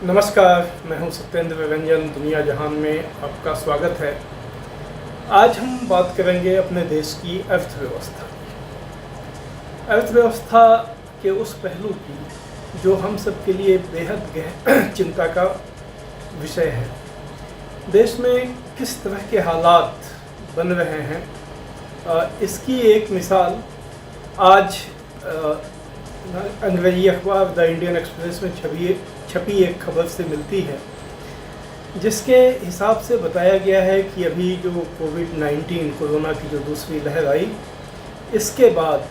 नमस्कार, मैं हूं सत्येंद्र रंजन। दुनिया जहान में आपका स्वागत है। आज हम बात करेंगे अपने देश की अर्थव्यवस्था की। अर्थव्यवस्था के उस पहलू की जो हम सब के लिए बेहद गहन चिंता का विषय है। देश में किस तरह के हालात बन रहे हैं, इसकी एक मिसाल आज अंग्रेजी अखबार द इंडियन एक्सप्रेस में छपी एक खबर से मिलती है, जिसके हिसाब से बताया गया है कि अभी जो कोविड-19 कोरोना की जो दूसरी लहर आई, इसके बाद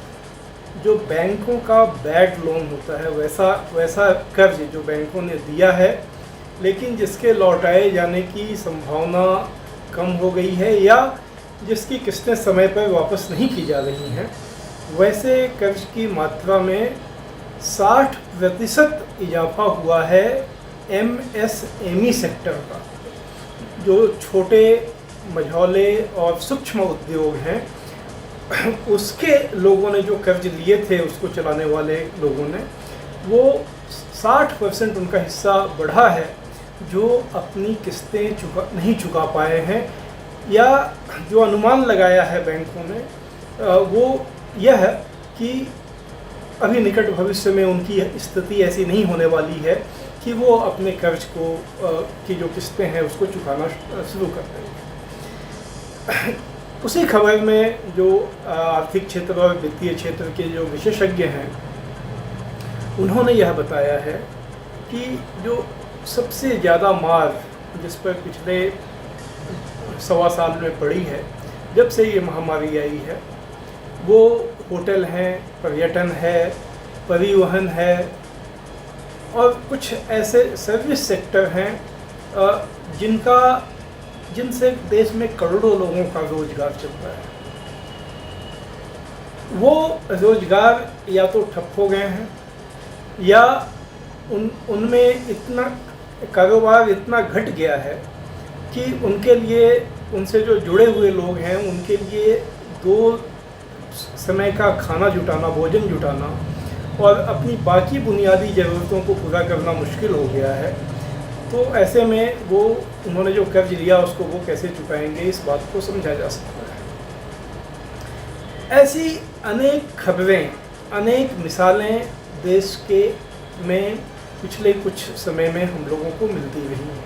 जो बैंकों का बैड लोन होता है, वैसा कर्ज जो बैंकों ने दिया है लेकिन जिसके लौटाए जाने की संभावना कम हो गई है या जिसकी किस्तें समय पर वापस नहीं की जा रही हैं, वैसे कर्ज की मात्रा में 60% इजाफा हुआ है MSME सेक्टर का। जो छोटे मझौले और सूक्ष्म उद्योग हैं, उसके लोगों ने जो कर्ज लिए थे, उसको चलाने वाले लोगों ने, वो 60% उनका हिस्सा बढ़ा है जो अपनी किस्तें नहीं चुका पाए हैं, या जो अनुमान लगाया है बैंकों ने वो यह है कि अभी निकट भविष्य में उनकी स्थिति ऐसी नहीं होने वाली है कि वो अपने कर्ज को की जो किस्तें हैं उसको चुकाना शुरू कर देंगे। उसी खबर में जो आर्थिक क्षेत्र और वित्तीय क्षेत्र के जो विशेषज्ञ हैं, उन्होंने यह बताया है कि जो सबसे ज़्यादा मार जिस पर पिछले 1.25 साल में पड़ी है, जब से ये महामारी आई है, वो होटल हैं, पर्यटन है, परिवहन है और कुछ ऐसे सर्विस सेक्टर हैं जिनसे देश में करोड़ों लोगों का रोजगार चल रहा है। वो रोजगार या तो ठप हो गए हैं या उनमें इतना कारोबार इतना घट गया है कि उनके लिए, उनसे जो जुड़े हुए लोग हैं, उनके लिए 2 समय का खाना जुटाना, भोजन जुटाना और अपनी बाकी बुनियादी ज़रूरतों को पूरा करना मुश्किल हो गया है। तो ऐसे में उन्होंने जो कर्ज लिया उसको वो कैसे चुकाएंगे, इस बात को समझा जा सकता है। ऐसी अनेक खबरें, अनेक मिसालें देश के में पिछले कुछ समय में हम लोगों को मिलती रही हैं।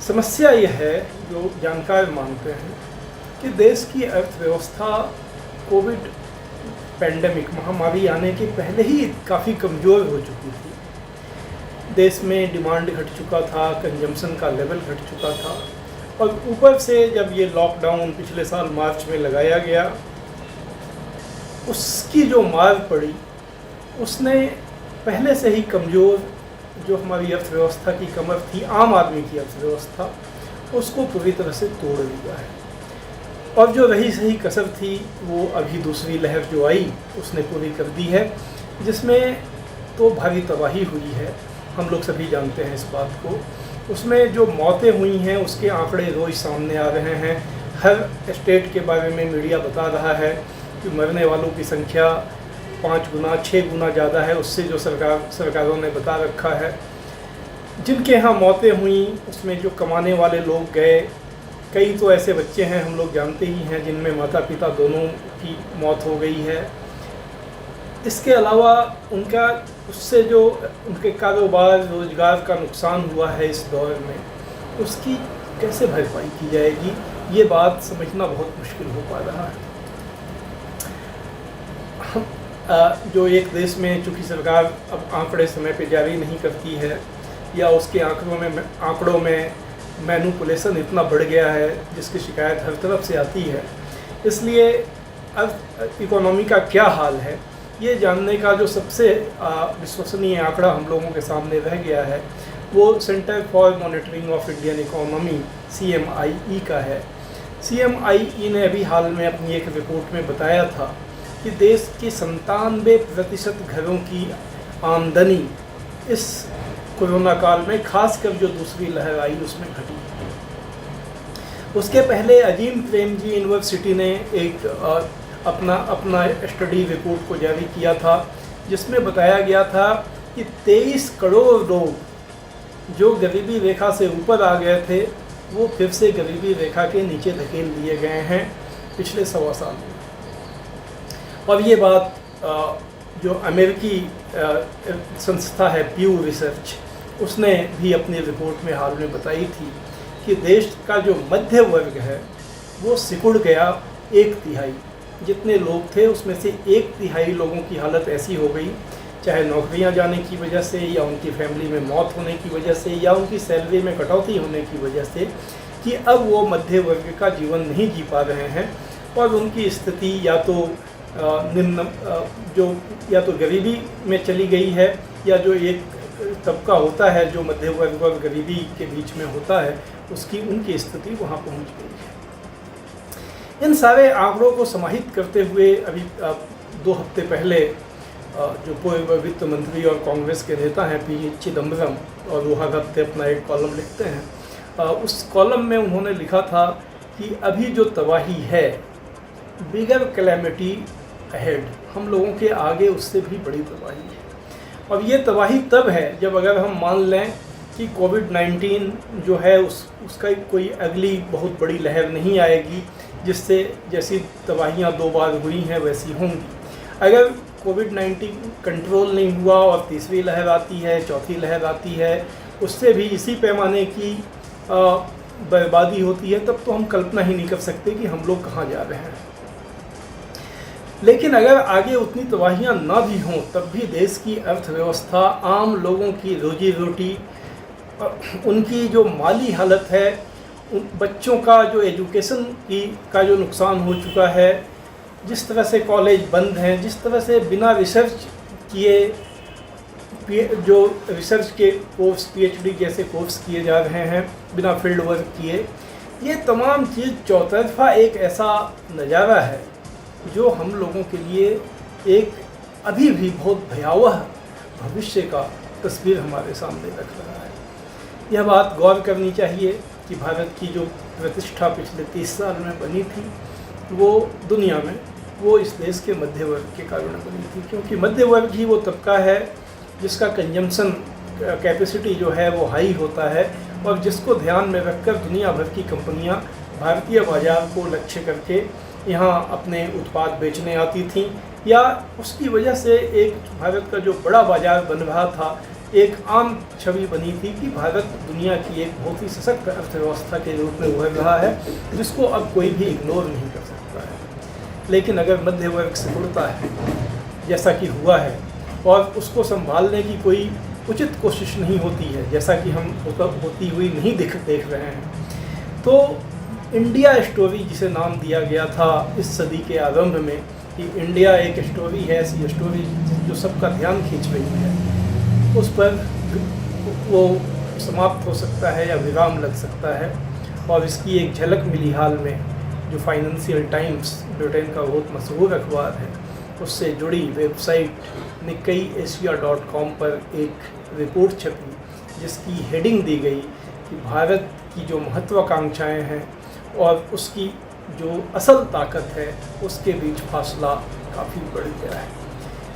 समस्या यह है, जो जानकार मानते हैं, कि देश की अर्थव्यवस्था कोविड पैंडेमिक महामारी आने के पहले ही काफ़ी कमज़ोर हो चुकी थी। देश में डिमांड घट चुका था, कंजम्पशन का लेवल घट चुका था, और ऊपर से जब ये लॉकडाउन पिछले साल मार्च में लगाया गया, उसकी जो मार पड़ी, उसने पहले से ही कमज़ोर जो हमारी अर्थव्यवस्था की कमर थी, आम आदमी की अर्थव्यवस्था, उसको पूरी तरह से तोड़ दिया है। और जो रही सही कसर थी, वो अभी दूसरी लहर जो आई उसने पूरी कर दी है, जिसमें तो भारी तबाही हुई है, हम लोग सभी जानते हैं इस बात को। उसमें जो मौतें हुई हैं उसके आंकड़े रोज़ सामने आ रहे हैं। हर स्टेट के बारे में मीडिया बता रहा है कि मरने वालों की संख्या 5 गुना 6 गुना ज़्यादा है उससे जो सरकारों ने बता रखा है। जिनके यहाँ मौतें हुई उसमें जो कमाने वाले लोग गए, कई तो ऐसे बच्चे हैं, हम लोग जानते ही हैं, जिनमें माता पिता दोनों की मौत हो गई है। इसके अलावा उससे जो उनके कारोबार, रोजगार का नुकसान हुआ है इस दौर में, उसकी कैसे भरपाई की जाएगी, ये बात समझना बहुत मुश्किल हो पा रहा है। जो एक देश में चूँकि सरकार अब आंकड़े समय पे जारी नहीं करती है, या उसके आंकड़ों में मैनिपुलेशन इतना बढ़ गया है जिसकी शिकायत हर तरफ से आती है, इसलिए अब इकोनॉमी का क्या हाल है ये जानने का जो सबसे विश्वसनीय आंकड़ा हम लोगों के सामने रह गया है, वो centre for monitoring of Indian economy CMIE का है। CMIE ने अभी हाल में अपनी एक रिपोर्ट में बताया था कि देश की 97% घरों की आमदनी इस कोरोना काल में, खासकर जो दूसरी लहर आई, उसमें घटी। उसके पहले अजीम प्रेमजी यूनिवर्सिटी ने एक अपना स्टडी रिपोर्ट को जारी किया था, जिसमें बताया गया था कि 23 करोड़ लोग जो गरीबी रेखा से ऊपर आ गए थे वो फिर से गरीबी रेखा के नीचे धकेल दिए गए हैं पिछले 1.25 साल में। और ये बात जो अमेरिकी संस्था है प्यू रिसर्च, उसने भी अपनी रिपोर्ट में हाल में बताई थी कि देश का जो मध्य वर्ग है वो सिकुड़ गया 1/3। जितने लोग थे उसमें से 1/3 लोगों की हालत ऐसी हो गई, चाहे नौकरियां जाने की वजह से या उनकी फैमिली में मौत होने की वजह से या उनकी सैलरी में कटौती होने की वजह से, कि अब वो मध्य वर्ग का जीवन नहीं जी पा रहे हैं और उनकी स्थिति या तो निम्न जो या तो गरीबी में चली गई है, या जो एक तबका होता है जो मध्य वर्ग और गरीबी के बीच में होता है उसकी उनकी स्थिति वहाँ पहुँच गई है। इन सारे आंकड़ों को समाहित करते हुए अभी 2 हफ्ते पहले जो पूर्व वित्त मंत्री और कांग्रेस के नेता हैं पी चिदम्बरम, और वो हर हफ्ते अपना एक कॉलम लिखते हैं, उस कॉलम में उन्होंने लिखा था कि अभी जो तबाही है, बिगर कैलेमिटी अहेड, हम लोगों के आगे उससे भी बड़ी तबाही है। और ये तबाही तब है जब अगर हम मान लें कि कोविड-19 जो है उसका कोई अगली बहुत बड़ी लहर नहीं आएगी, जिससे जैसी तबाहियाँ 2 बार हुई हैं वैसी होंगी। अगर कोविड-19 कंट्रोल नहीं हुआ और तीसरी लहर आती है, चौथी लहर आती है, उससे भी इसी पैमाने की बर्बादी होती है, तब तो हम कल्पना ही नहीं कर सकते कि हम लोग कहाँ जा रहे हैं। लेकिन अगर आगे उतनी तबाहियाँ ना भी हों तब भी देश की अर्थव्यवस्था, आम लोगों की रोजी रोटी, उनकी जो माली हालत है, बच्चों का जो एजुकेशन का जो नुकसान हो चुका है, जिस तरह से कॉलेज बंद हैं, जिस तरह से बिना रिसर्च किए जो रिसर्च के कोर्स पीएचडी जैसे कोर्स किए जा रहे हैं बिना फील्ड वर्क किए, ये तमाम चीज़ चौतरफा एक ऐसा नज़ारा है जो हम लोगों के लिए एक अभी भी बहुत भयावह भविष्य का तस्वीर हमारे सामने रख रहा है। यह बात गौर करनी चाहिए कि भारत की जो प्रतिष्ठा पिछले 30 साल में बनी थी वो दुनिया में वो इस देश के मध्य वर्ग के कारण बनी थी, क्योंकि मध्य वर्ग ही वो तबका है जिसका कंजम्पशन कैपेसिटी जो है वो हाई होता है और जिसको ध्यान में रखकर दुनिया भर की कंपनियां भारतीय बाज़ार को लक्ष्य करके यहाँ अपने उत्पाद बेचने आती थीं, या उसकी वजह से एक भारत का जो बड़ा बाज़ार बन रहा था, एक आम छवि बनी थी कि भारत दुनिया की एक बहुत ही सशक्त अर्थव्यवस्था के रूप में उभर रहा है, जिसको अब कोई भी इग्नोर नहीं कर सकता है। लेकिन अगर मध्य वर्ग सिकुड़ता है जैसा कि हुआ है और उसको संभालने की कोई उचित कोशिश नहीं होती है, जैसा कि हम होती हुई नहीं देख रहे हैं, तो इंडिया स्टोरी जिसे नाम दिया गया था इस सदी के आरंभ में कि इंडिया एक स्टोरी है, ऐसी स्टोरी जो सबका ध्यान खींच रही है, उस पर वो समाप्त हो सकता है या विराम लग सकता है। और इसकी एक झलक मिली हाल में, जो फाइनेंशियल टाइम्स ब्रिटेन का बहुत मशहूर अखबार है, उससे जुड़ी वेबसाइट nikkeiasia.com पर एक रिपोर्ट छपी जिसकी हेडिंग दी गई कि भारत की जो महत्वाकांक्षाएं हैं और उसकी जो असल ताकत है उसके बीच फासला काफ़ी बढ़ गया है।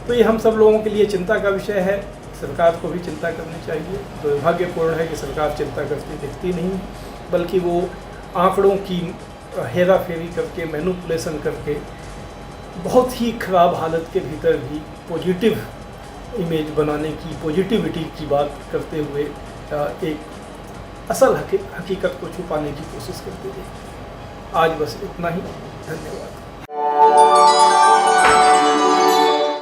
तो ये हम सब लोगों के लिए चिंता का विषय है, सरकार को भी चिंता करनी चाहिए। दुर्भाग्यपूर्ण है कि सरकार चिंता करती दिखती नहीं, बल्कि वो आंकड़ों की हेरा फेरी करके, मैनिपुलेशन करके बहुत ही ख़राब हालत के भीतर भी पॉजिटिव इमेज बनाने की, पॉजिटिविटी की बात करते हुए एक असल हकीकत को छुपाने की कोशिश करते हैं। आज बस इतना ही, धन्यवाद।